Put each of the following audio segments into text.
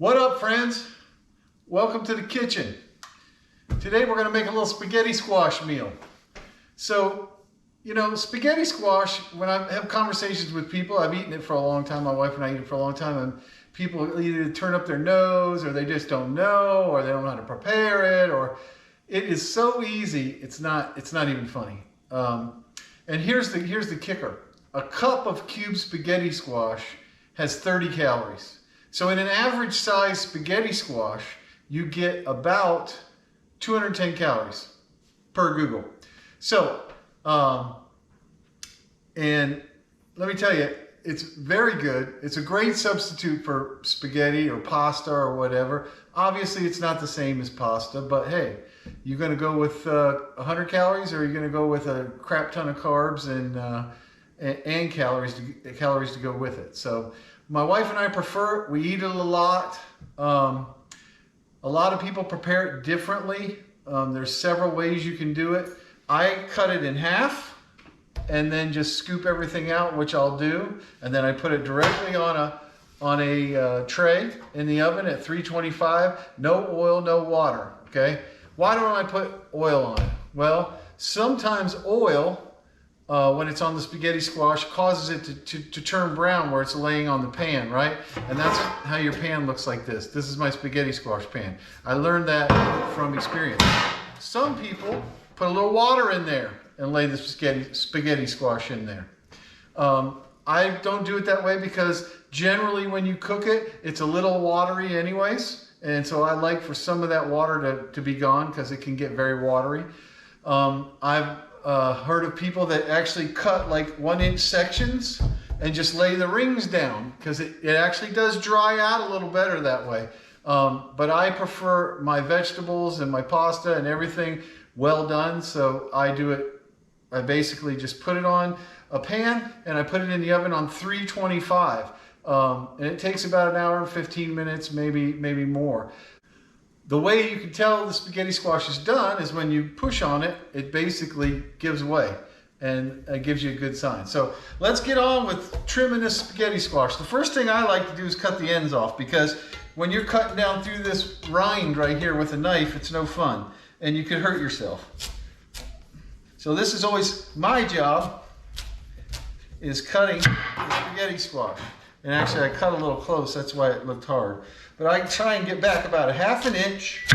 What up, friends? Welcome to the kitchen. Today we're going to make a little spaghetti squash meal. So, you know, spaghetti squash, when I have conversations with people, I've eaten it for a long time, my wife and I eat it for a long time, and people either turn up their nose, or they just don't know, or they don't know how to prepare it, or it is so easy, it's not even funny. And here's the kicker. A cup of cubed spaghetti squash has 30 calories. So in an average size spaghetti squash, you get about 210 calories per Google. So, and let me tell you, it's very good. It's a great substitute for spaghetti or pasta or whatever. Obviously, it's not the same as pasta, but hey, you're going to go with 100 calories, or you're going to go with a crap ton of carbs and calories to go with it. So my wife and I prefer it. We eat it a lot. A lot of people prepare it differently. There's several ways you can do it. I cut it in half and then just scoop everything out, which I'll do. And then I put it directly on a tray in the oven at 325. No oil, no water, okay? Why don't I put oil on it? Well, sometimes oil, when it's on the spaghetti squash, causes it to turn brown where it's laying on the pan, right? And that's how your pan looks like this. This is my spaghetti squash pan. I learned that from experience. Some people put a little water in there and lay the spaghetti squash in there. I don't do it that way because generally when you cook it, it's a little watery anyways. And so I like for some of that water to be gone because it can get very watery. I've heard of people that actually cut like 1-inch sections and just lay the rings down because it actually does dry out a little better that way. But I prefer my vegetables and my pasta and everything well done, so I do it. I basically just put it on a pan and I put it in the oven on 325. And it takes about an hour and 15 minutes, maybe more. The way you can tell the spaghetti squash is done is when you push on it, it basically gives way and it gives you a good sign. So let's get on with trimming this spaghetti squash. The first thing I like to do is cut the ends off, because when you're cutting down through this rind right here with a knife, it's no fun and you could hurt yourself. So this is always my job, is cutting the spaghetti squash. And actually I cut a little close, that's why it looked hard. But I try and get back about a 1/2 inch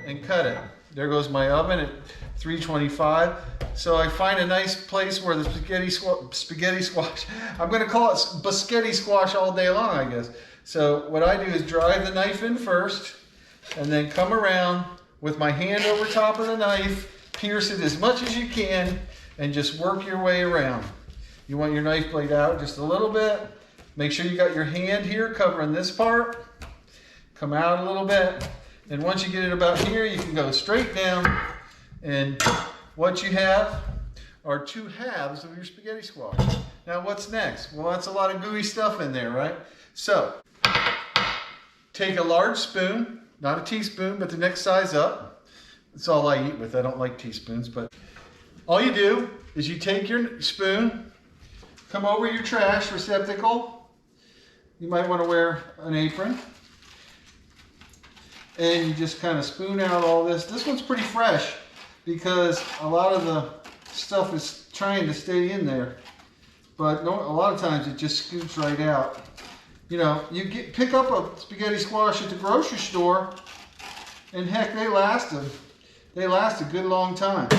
and cut it. There goes my oven at 325. So I find a nice place where the spaghetti squash, I'm gonna call it biscotti squash all day long, I guess. So what I do is drive the knife in first and then come around with my hand over top of the knife, pierce it as much as you can and just work your way around. You want your knife blade out just a little bit. Make sure you got your hand here covering this part. Come out a little bit. And once you get it about here, you can go straight down. And what you have are 2 halves of your spaghetti squash. Now what's next? Well, that's a lot of gooey stuff in there, right? So, take a large spoon, not a teaspoon, but the next size up. That's all I eat with. I don't like teaspoons, but all you do is you take your spoon, come over your trash receptacle. You might want to wear an apron. And you just kind of spoon out all this. This one's pretty fresh because a lot of the stuff is trying to stay in there. But a lot of times it just scoops right out. You know, you pick up a spaghetti squash at the grocery store, and heck, they last a good long time.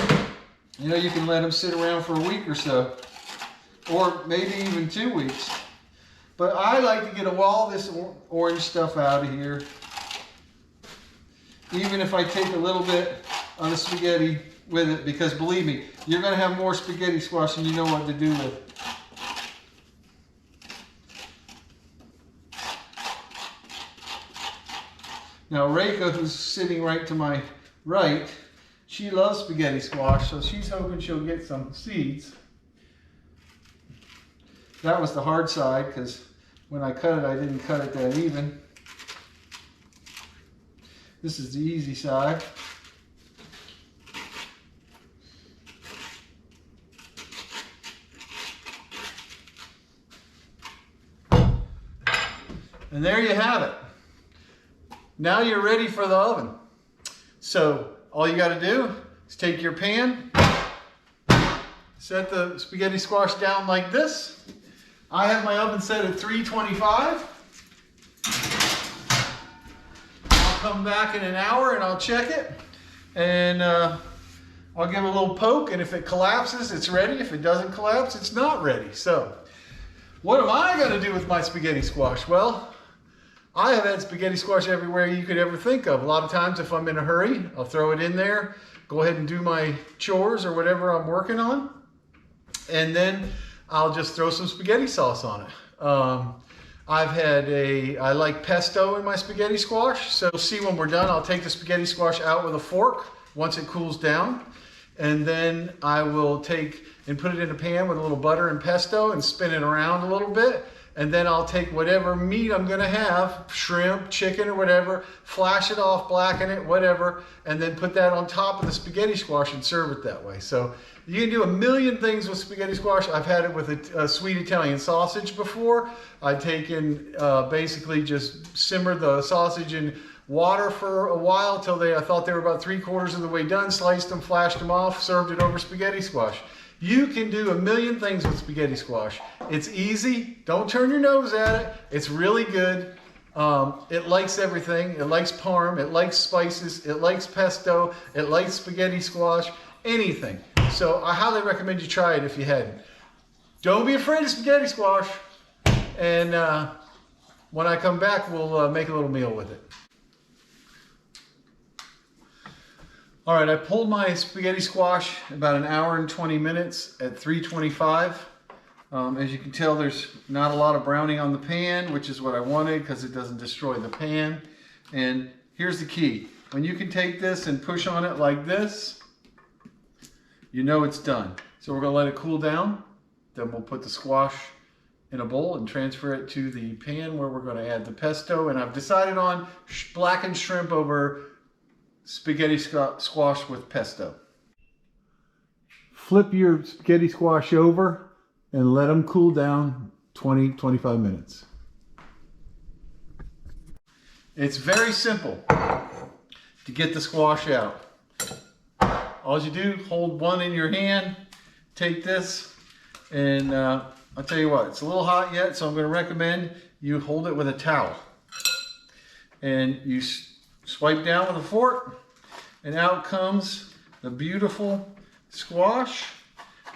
You know, you can let them sit around for a week or so, or maybe even 2 weeks. But I like to get all this orange stuff out of here. Even if I take a little bit of the spaghetti with it, because believe me, you're going to have more spaghetti squash than you know what to do with. Now Reika, who's sitting right to my right, she loves spaghetti squash, so she's hoping she'll get some seeds. That was the hard side because when I cut it, I didn't cut it that even. This is the easy side. And there you have it. Now you're ready for the oven. So all you got to do is take your pan, set the spaghetti squash down like this. I have my oven set at 325. I'll come back in an hour and I'll check it. And I'll give it a little poke, and if it collapses, it's ready. If it doesn't collapse, it's not ready. So what am I going to do with my spaghetti squash? Well, I have had spaghetti squash everywhere you could ever think of. A lot of times if I'm in a hurry, I'll throw it in there, go ahead and do my chores or whatever I'm working on, and then I'll just throw some spaghetti sauce on it. I like pesto in my spaghetti squash, so see when we're done, I'll take the spaghetti squash out with a fork once it cools down, and then I will take and put it in a pan with a little butter and pesto and spin it around a little bit. And then I'll take whatever meat I'm gonna have, shrimp, chicken, or whatever, flash it off, blacken it, whatever, and then put that on top of the spaghetti squash and serve it that way. So you can do a million things with spaghetti squash. I've had it with a sweet Italian sausage before. I've taken, basically just simmered the sausage in water for a while till I thought they were about 3/4 of the way done, sliced them, flashed them off, served it over spaghetti squash. You can do a million things with spaghetti squash. It's easy. Don't turn your nose at it. It's really good. It likes everything. It likes parm. It likes spices. It likes pesto. It likes spaghetti squash. Anything. So I highly recommend you try it if you hadn't. Don't be afraid of spaghetti squash. And when I come back, we'll make a little meal with it. All right, I pulled my spaghetti squash about an hour and 20 minutes at 325. As you can tell, there's not a lot of browning on the pan, which is what I wanted because it doesn't destroy the pan. And here's the key. When you can take this and push on it like this, you know it's done. So we're gonna let it cool down. Then we'll put the squash in a bowl and transfer it to the pan where we're gonna add the pesto. And I've decided on blackened shrimp over spaghetti squash with pesto. Flip your spaghetti squash over and let them cool down 20-25 minutes. It's very simple to get the squash out. All you do, hold one in your hand, take this, and I'll tell you what, it's a little hot yet, so I'm going to recommend you hold it with a towel. And you swipe down with a fork, and out comes the beautiful squash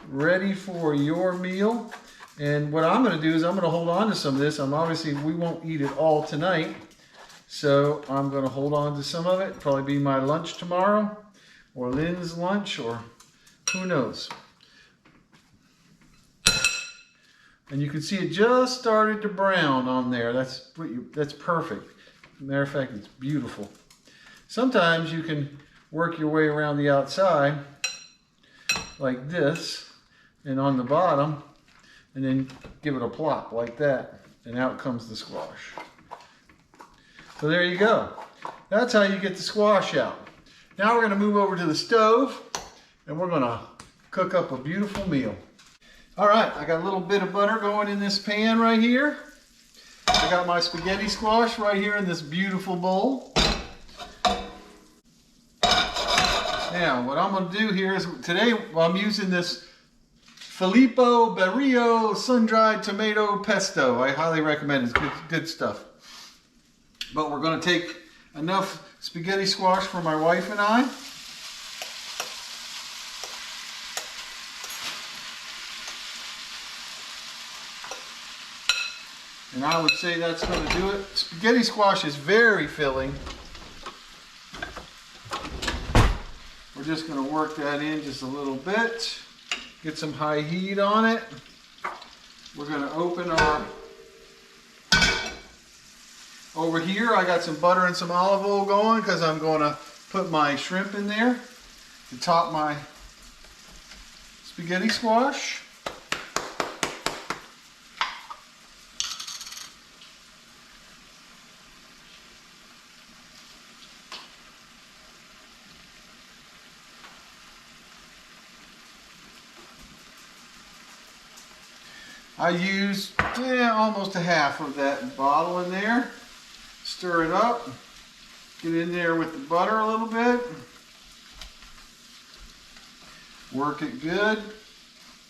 ready for your meal. And what I'm going to do is I'm going to hold on to some of this. We won't eat it all tonight, so I'm going to hold on to some of it. Probably be my lunch tomorrow, or Lynn's lunch, or who knows. And you can see it just started to brown on there. That's perfect. Matter of fact, it's beautiful. Sometimes you can work your way around the outside like this and on the bottom, and then give it a plop like that, and out comes the squash. So there you go. That's how you get the squash out. Now we're going to move over to the stove, and we're going to cook up a beautiful meal. All right, I got a little bit of butter going in this pan right here. I got my spaghetti squash right here in this beautiful bowl. Now, what I'm going to do here is, today I'm using this Filippo Barrio sun-dried tomato pesto. I highly recommend it. It's good stuff. But we're going to take enough spaghetti squash for my wife and I. And I would say that's going to do it. Spaghetti squash is very filling. We're just going to work that in just a little bit. Get some high heat on it. We're going to open our... Over here, I got some butter and some olive oil going because I'm going to put my shrimp in there to top my spaghetti squash. I used almost a half of that bottle in there. Stir it up. Get in there with the butter a little bit. Work it good.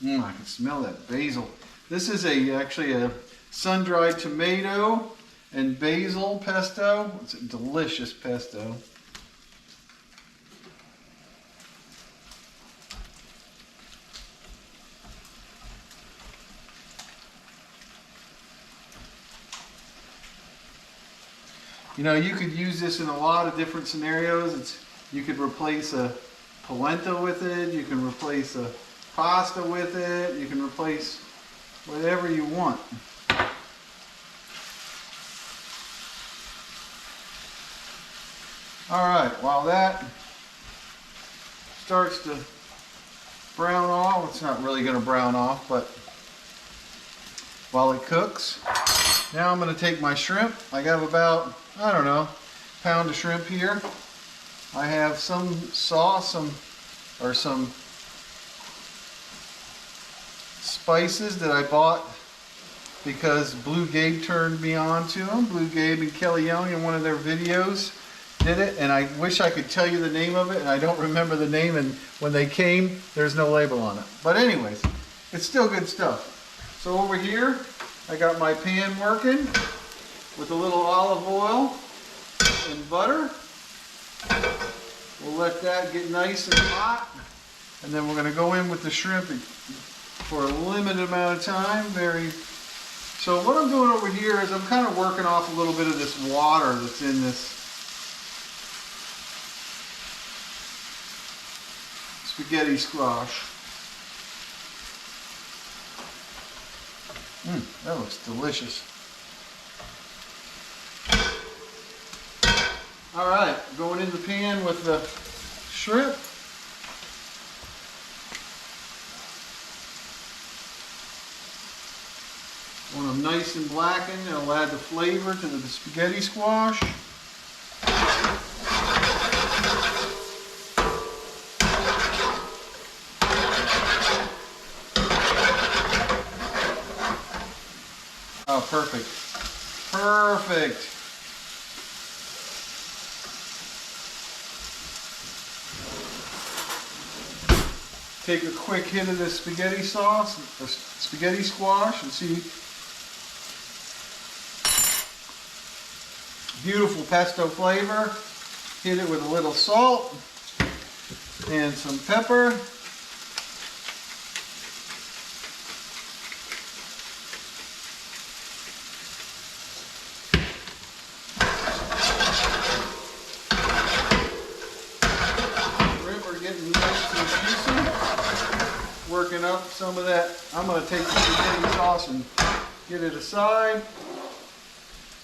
I can smell that basil. This is actually a sun-dried tomato and basil pesto. It's a delicious pesto. You know, you could use this in a lot of different scenarios. You could replace a polenta with it. You can replace a pasta with it. You can replace whatever you want. All right, while that starts to brown off, it's not really going to brown off, but while it cooks, now I'm going to take my shrimp. I got about, I don't know, a pound of shrimp here. I have some sauce, some spices that I bought because Blue Gabe turned me on to them. Blue Gabe and Kelly Young in one of their videos did it, and I wish I could tell you the name of it, and I don't remember the name, and when they came, there's no label on it. But anyways, it's still good stuff. So over here, I got my pan working with a little olive oil and butter. We'll let that get nice and hot, and then we're going to go in with the shrimp for a limited amount of time. So what I'm doing over here is I'm kind of working off a little bit of this water that's in this spaghetti squash. That looks delicious. All right, going in the pan with the shrimp. When I'm nice and blackened, it'll add the flavor to the spaghetti squash. Oh, perfect. Perfect. Take a quick hit of this spaghetti sauce, or spaghetti squash, and see. Beautiful pesto flavor. Hit it with a little salt and some pepper. Getting nice and juicy. Working up some of that. I'm going to take the spaghetti sauce and get it aside.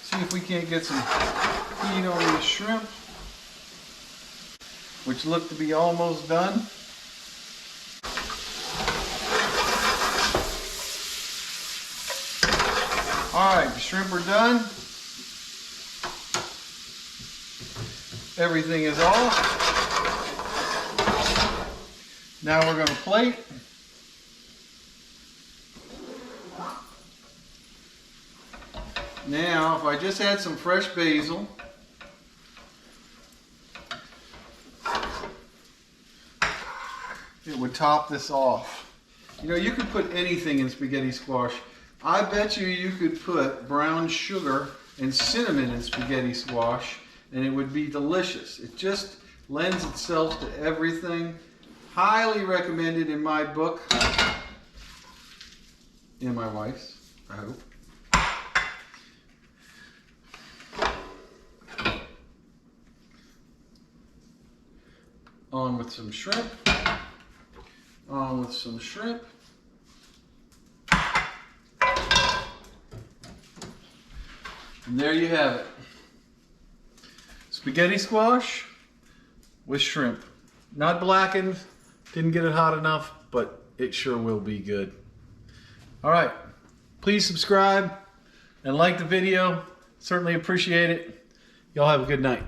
See if we can't get some heat on these shrimp, which look to be almost done. Alright, the shrimp are done. Everything is off. Now we're going to plate. Now, if I just had some fresh basil, it would top this off. You know, you could put anything in spaghetti squash. I bet you could put brown sugar and cinnamon in spaghetti squash, and it would be delicious. It just lends itself to everything. Highly recommended in my book, and my wife's, I hope. On with some shrimp. On with some shrimp. And there you have it. Spaghetti squash with shrimp. Not blackened. Didn't get it hot enough, but it sure will be good. All right, please subscribe and like the video. Certainly appreciate it. Y'all have a good night.